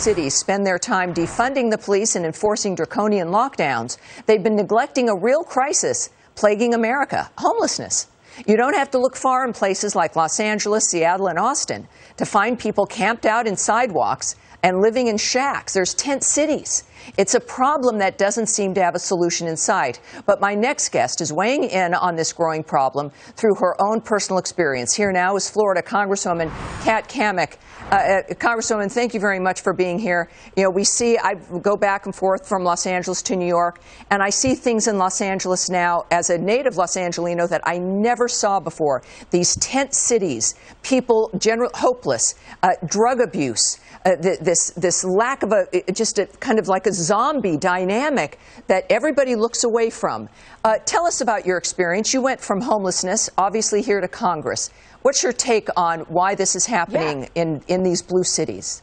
cities spend their time defunding the police and enforcing draconian lockdowns, they've been neglecting a real crisis plaguing America: homelessness. You don't have to look far in places like Los Angeles, Seattle, and Austin to find people camped out in sidewalks and living in shacks. There's tent cities. It's a problem that doesn't seem to have a solution in sight. But my next guest is weighing in on this growing problem through her own personal experience. Here now is Florida Congresswoman Cammack. Congresswoman, thank you very much for being here. You know, I go back and forth from Los Angeles to New York, and I see things in Los Angeles now as a native Los Angelino that I never saw before. These tent cities, people hopeless, drug abuse, this lack of just a kind of like a zombie dynamic that everybody looks away from. Tell us about your experience. You went from homelessness, obviously, here to Congress. What's your take on why this is happening in these blue cities?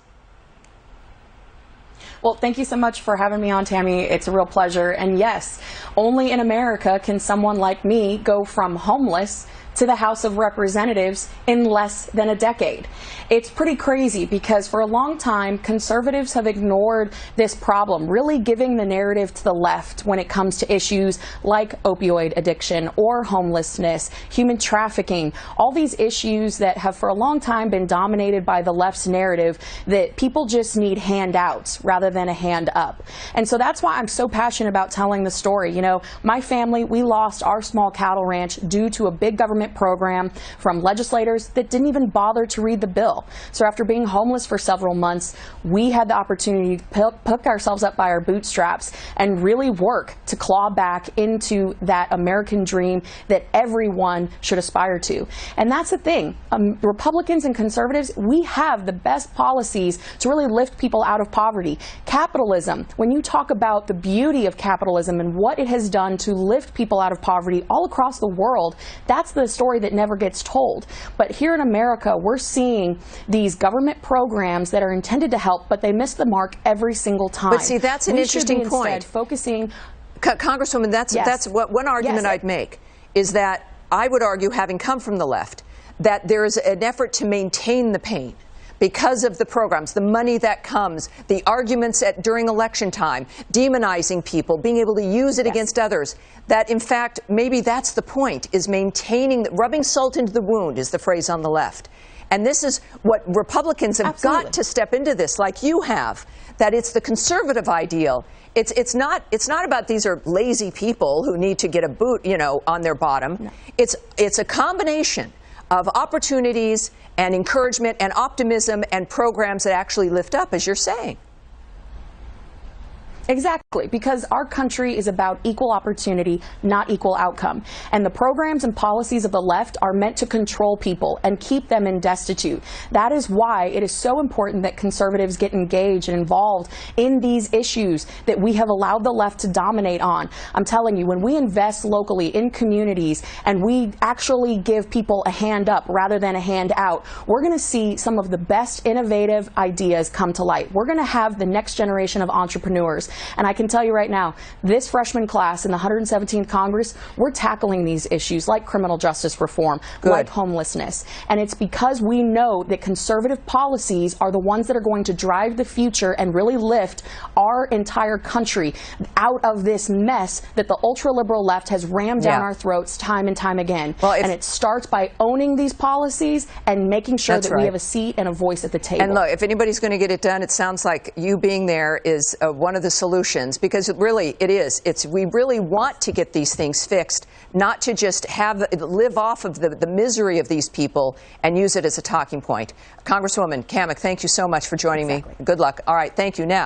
Well, thank you so much for having me on, Tammy. It's a real pleasure. And yes, only in America can someone like me go from homeless to the House of Representatives in less than a decade. It's pretty crazy because for a long time, conservatives have ignored this problem, really giving the narrative to the left when it comes to issues like opioid addiction or homelessness, human trafficking, all these issues that have for a long time been dominated by the left's narrative that people just need handouts rather than a hand up. And so that's why I'm so passionate about telling the story. You know, my family, we lost our small cattle ranch due to a big government program from legislators that didn't even bother to read the bill. So after being homeless for several months, we had the opportunity to pick ourselves up by our bootstraps and really work to claw back into that American dream that everyone should aspire to. And that's the thing. Republicans and conservatives, we have the best policies to really lift people out of poverty. Capitalism, when you talk about the beauty of capitalism and what it has done to lift people out of poverty all across the world, that's the story that never gets told. But here in America, we're seeing these government programs that are intended to help, but they miss the mark every single time. But see, that's an interesting point. Instead focusing, Congresswoman, that's what one argument I'd make is that I would argue, having come from the left, that there is an effort to maintain the pain because of the programs, the money that comes, the arguments during election time, demonizing people, being able to use it against others, that in fact maybe that's the point, is maintaining, rubbing salt into the wound is the phrase on the left. And this is what Republicans have got to step into this, like you have, that it's the conservative ideal. It's not about these are lazy people who need to get a boot, you know, on their bottom. No. It's a combination of opportunities and encouragement and optimism and programs that actually lift up, as you're saying. Exactly, because our country is about equal opportunity, not equal outcome. And the programs and policies of the left are meant to control people and keep them in destitute. That is why it is so important that conservatives get engaged and involved in these issues that we have allowed the left to dominate on. I'm telling you, when we invest locally in communities and we actually give people a hand up rather than a hand out, we're going to see some of the best innovative ideas come to light. We're going to have the next generation of entrepreneurs. And I can tell you right now, this freshman class in the 117th Congress, we're tackling these issues like criminal justice reform, like homelessness. And it's because we know that conservative policies are the ones that are going to drive the future and really lift our entire country out of this mess that the ultra-liberal left has rammed down our throats time and time again. Well, and it starts by owning these policies and making sure that we have a seat and a voice at the table. And look, if anybody's going to get it done, it sounds like you being there is one of the solutions, because really it is. We really want to get these things fixed, not to just live off of the misery of these people and use it as a talking point. Congresswoman Cammack, thank you so much for joining me. Good luck. All right, thank you. Now.